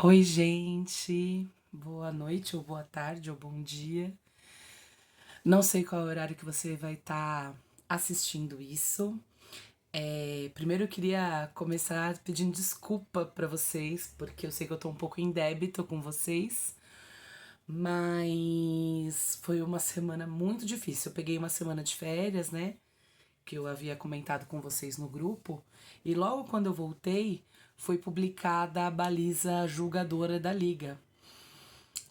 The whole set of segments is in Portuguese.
Oi, gente. Boa noite, ou boa tarde, ou bom dia. Não sei qual é o horário que você vai estar assistindo isso. Primeiro eu queria começar pedindo desculpa pra vocês, porque eu sei que eu tô um pouco em débito com vocês, mas foi uma semana muito difícil. Eu peguei uma semana de férias, né? Que eu havia comentado com vocês no grupo, e logo quando eu voltei, foi publicada a baliza julgadora da Liga,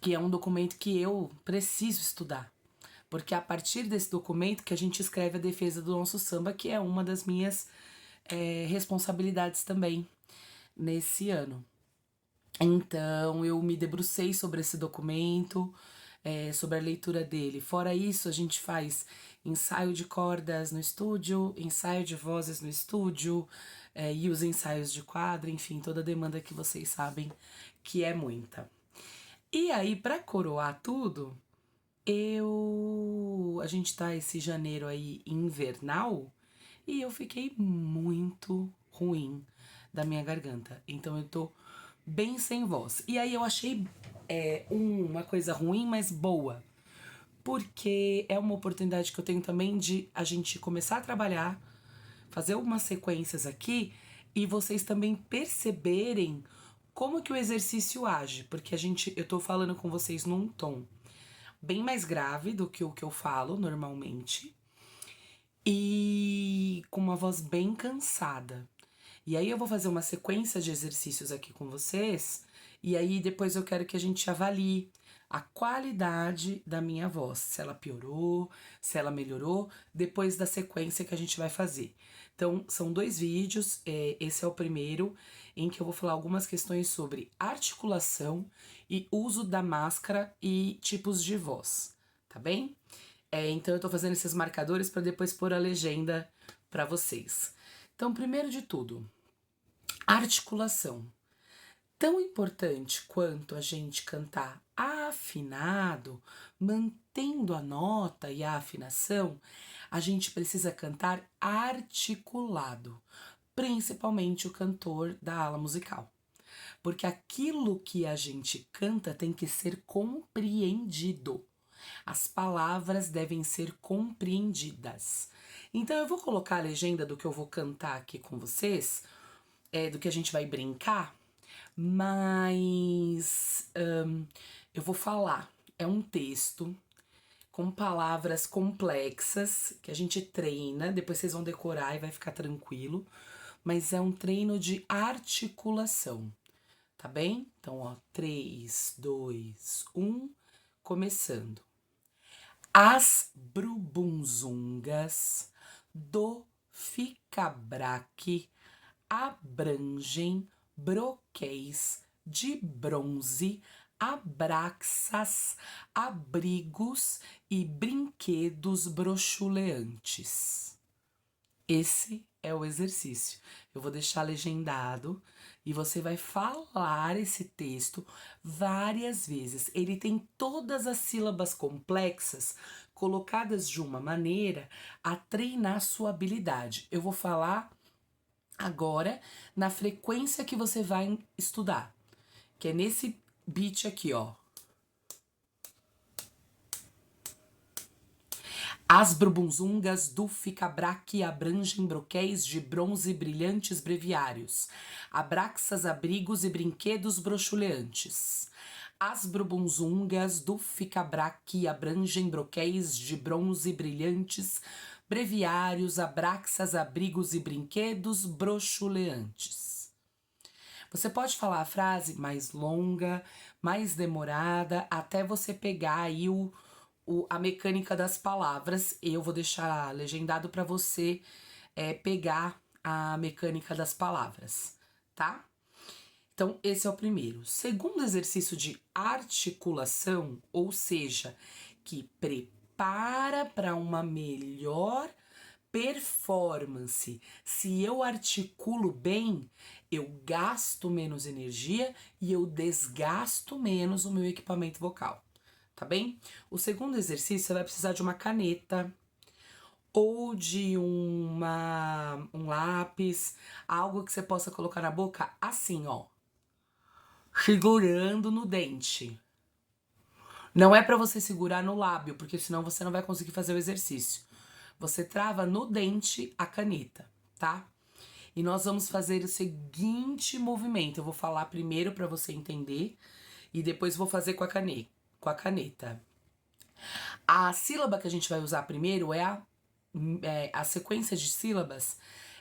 que é um documento que eu preciso estudar. Porque é a partir desse documento que a gente escreve a defesa do nosso samba, que é uma das minhas responsabilidades também nesse ano. Então eu me debrucei sobre esse documento, sobre a leitura dele. Fora isso, a gente faz ensaio de cordas no estúdio, ensaio de vozes no estúdio, e os ensaios de quadro, enfim, toda a demanda que vocês sabem que é muita. E aí, para coroar tudo, a gente tá esse janeiro aí invernal e eu fiquei muito ruim da minha garganta. Então eu tô bem sem voz. E aí eu achei uma coisa ruim, mas boa. Porque é uma oportunidade que eu tenho também de a gente começar a trabalhar, fazer algumas sequências aqui e vocês também perceberem como que o exercício age. Porque eu tô falando com vocês num tom bem mais grave do que o que eu falo normalmente e com uma voz bem cansada. E aí eu vou fazer uma sequência de exercícios aqui com vocês e aí depois eu quero que a gente avalie a qualidade da minha voz, se ela piorou, se ela melhorou, depois da sequência que a gente vai fazer. Então, são dois vídeos, esse é o primeiro, em que eu vou falar algumas questões sobre articulação e uso da máscara e tipos de voz, tá bem? Então eu tô fazendo esses marcadores para depois pôr a legenda para vocês. Então, primeiro de tudo, articulação. Tão importante quanto a gente cantar afinado, mantendo a nota e a afinação, a gente precisa cantar articulado, principalmente o cantor da ala musical. Porque aquilo que a gente canta tem que ser compreendido. As palavras devem ser compreendidas. Então eu vou colocar a legenda do que eu vou cantar aqui com vocês, do que a gente vai brincar, mas eu vou falar. É um texto com palavras complexas que a gente treina, depois vocês vão decorar e vai ficar tranquilo, mas é um treino de articulação, tá bem? Então, ó, 3, 2, 1, começando. As brubunzungas do ficabraque abrangem broquéis de bronze, abraxas, abrigos e brinquedos brochuleantes. Esse é o exercício. Eu vou deixar legendado e você vai falar esse texto várias vezes. Ele tem todas as sílabas complexas colocadas de uma maneira a treinar sua habilidade. Eu vou falar agora na frequência que você vai estudar, que é nesse beat aqui, ó. As brubunzungas do ficabraque abrangem broquéis de bronze brilhantes breviários, abraxas, abrigos e brinquedos brochuleantes. As brubunzungas do ficabraque abrangem broquéis de bronze brilhantes, breviários, abraxas, abrigos e brinquedos brochuleantes. Você pode falar a frase mais longa, mais demorada, até você pegar aí a mecânica das palavras. Eu vou deixar legendado para você pegar a mecânica das palavras, tá? Então, esse é o primeiro. Segundo exercício de articulação, ou seja, que prepara para uma melhor performance. Se eu articulo bem, eu gasto menos energia e eu desgasto menos o meu equipamento vocal, tá bem? O segundo exercício, você vai precisar de uma caneta ou de um lápis, algo que você possa colocar na boca assim, ó. segurando no dente. Não é pra você segurar no lábio, porque senão você não vai conseguir fazer o exercício. Você trava no dente a caneta, tá? E nós vamos fazer o seguinte movimento. Eu vou falar primeiro pra você entender e depois vou fazer com a caneta. A sílaba que a gente vai usar primeiro a sequência de sílabas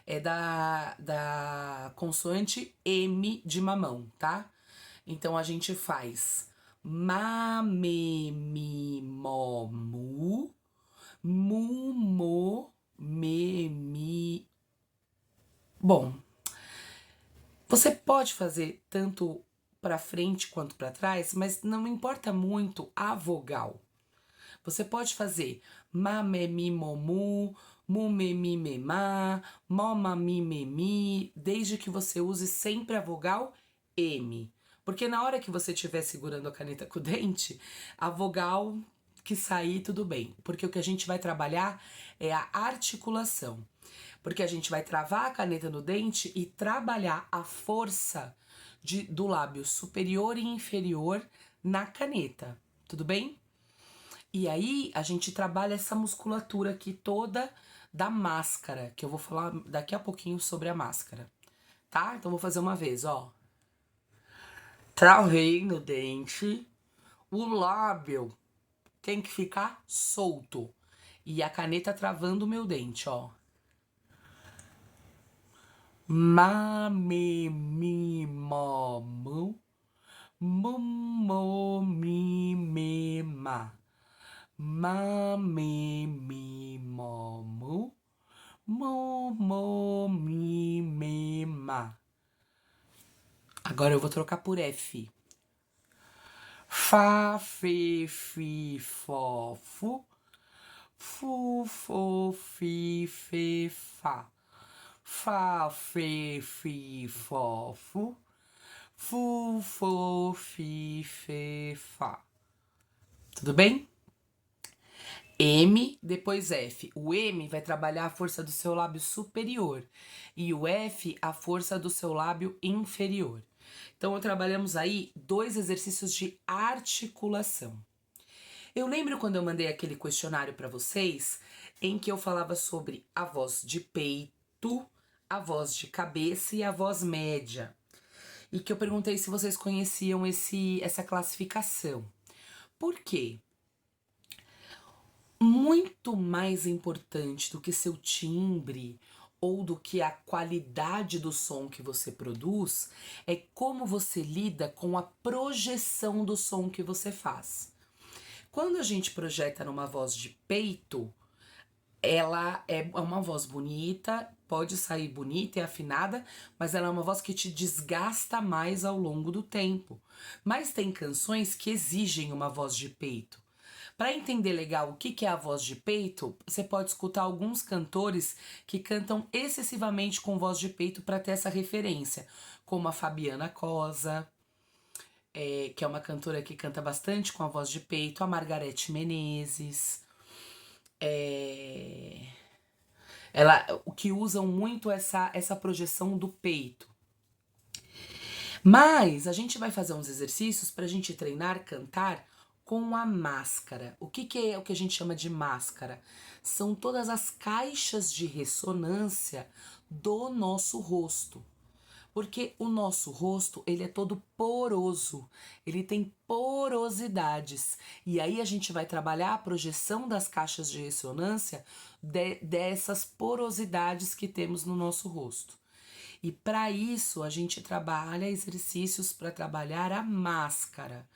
é da consoante M de mamão, tá? Então a gente faz ma, me, mi, mo, mo, me, mi. Bom, você pode fazer tanto para frente quanto para trás, mas não importa muito a vogal. Você pode fazer ma, me, mi, mo, mu, me, mi, me, ma, ma, mi, me, mi, desde que você use sempre a vogal M. Porque na hora que você estiver segurando a caneta com o dente, a vogal que sair, tudo bem. Porque o que a gente vai trabalhar é a articulação. Porque a gente vai travar a caneta no dente e trabalhar a força do lábio superior e inferior na caneta. Tudo bem? E aí a gente trabalha essa musculatura aqui toda da máscara, que eu vou falar daqui a pouquinho sobre a máscara, tá? Então vou fazer uma vez, ó. Travei no dente, o lábio tem que ficar solto e a caneta travando o meu dente, ó. Ma, me, mi, mo, mo, mi, me, ma. Ma, me, mi, mo, mi, me, ma. Agora eu vou trocar por F. Fá, fe, fi, fó, fu, fo, fi, fe, fá. Fá, fe, fi, fó, fu, fo, fi, fe, fá. Tudo bem? M, depois F. O M vai trabalhar a força do seu lábio superior e o F a força do seu lábio inferior. Então, trabalhamos aí 2 exercícios de articulação. Eu lembro quando eu mandei aquele questionário para vocês, em que eu falava sobre a voz de peito, a voz de cabeça e a voz média. E que eu perguntei se vocês conheciam essa classificação. Por quê? Muito mais importante do que seu timbre ou do que a qualidade do som que você produz é como você lida com a projeção do som que você faz. Quando a gente projeta numa voz de peito, ela é uma voz bonita, pode sair bonita e afinada, mas ela é uma voz que te desgasta mais ao longo do tempo. Mas tem canções que exigem uma voz de peito. Para entender legal o que é a voz de peito, você pode escutar alguns cantores que cantam excessivamente com voz de peito para ter essa referência, como a Fabiana Cosa, que é uma cantora que canta bastante com a voz de peito, a Margareth Menezes, o que usam muito essa projeção do peito. Mas a gente vai fazer uns exercícios para a gente treinar cantar com a máscara. O que é o que a gente chama de máscara? São todas as caixas de ressonância do nosso rosto. Porque o nosso rosto, ele é todo poroso, ele tem porosidades. E aí a gente vai trabalhar a projeção das caixas de ressonância dessas porosidades que temos no nosso rosto. E para isso a gente trabalha exercícios para trabalhar a máscara,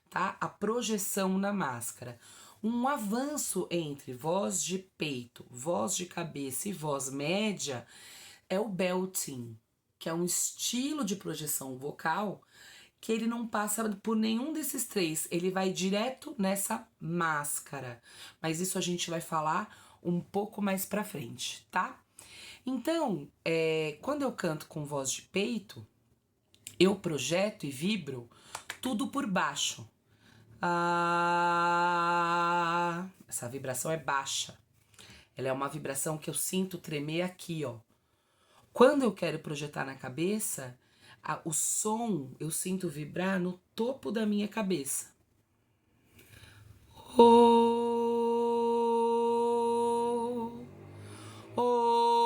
tá? A projeção na máscara. Um avanço entre voz de peito, voz de cabeça e voz média é o belting, que é um estilo de projeção vocal que ele não passa por nenhum desses três, ele vai direto nessa máscara. Mas isso a gente vai falar um pouco mais pra frente, tá? Então, quando eu canto com voz de peito, eu projeto e vibro tudo por baixo. Essa vibração é baixa. Ela é uma vibração que eu sinto tremer aqui, ó. Quando eu quero projetar na cabeça, O som eu sinto vibrar no topo da minha cabeça. Oh, oh.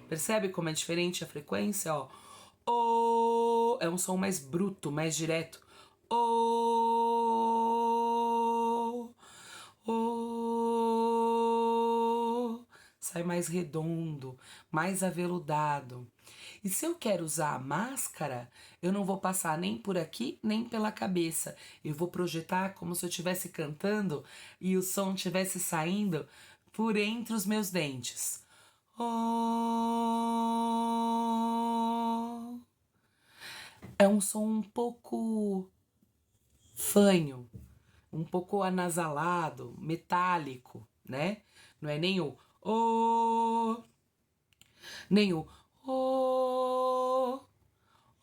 Percebe como é diferente a frequência? Ó. Oh, é um som mais bruto, mais direto. Oh, oh. Sai mais redondo, mais aveludado. E se eu quero usar a máscara, eu não vou passar nem por aqui, nem pela cabeça. Eu vou projetar como se eu estivesse cantando e o som estivesse saindo por entre os meus dentes. Oh. É um som um pouco fanho, um pouco anasalado, metálico, né? Não é nem o oh, nem o oh,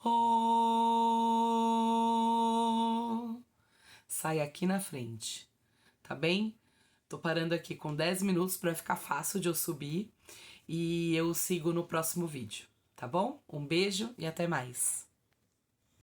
oh. Sai aqui na frente, tá bem? Tô parando aqui com 10 minutos para ficar fácil de eu subir e eu sigo no próximo vídeo, tá bom? Um beijo e até mais.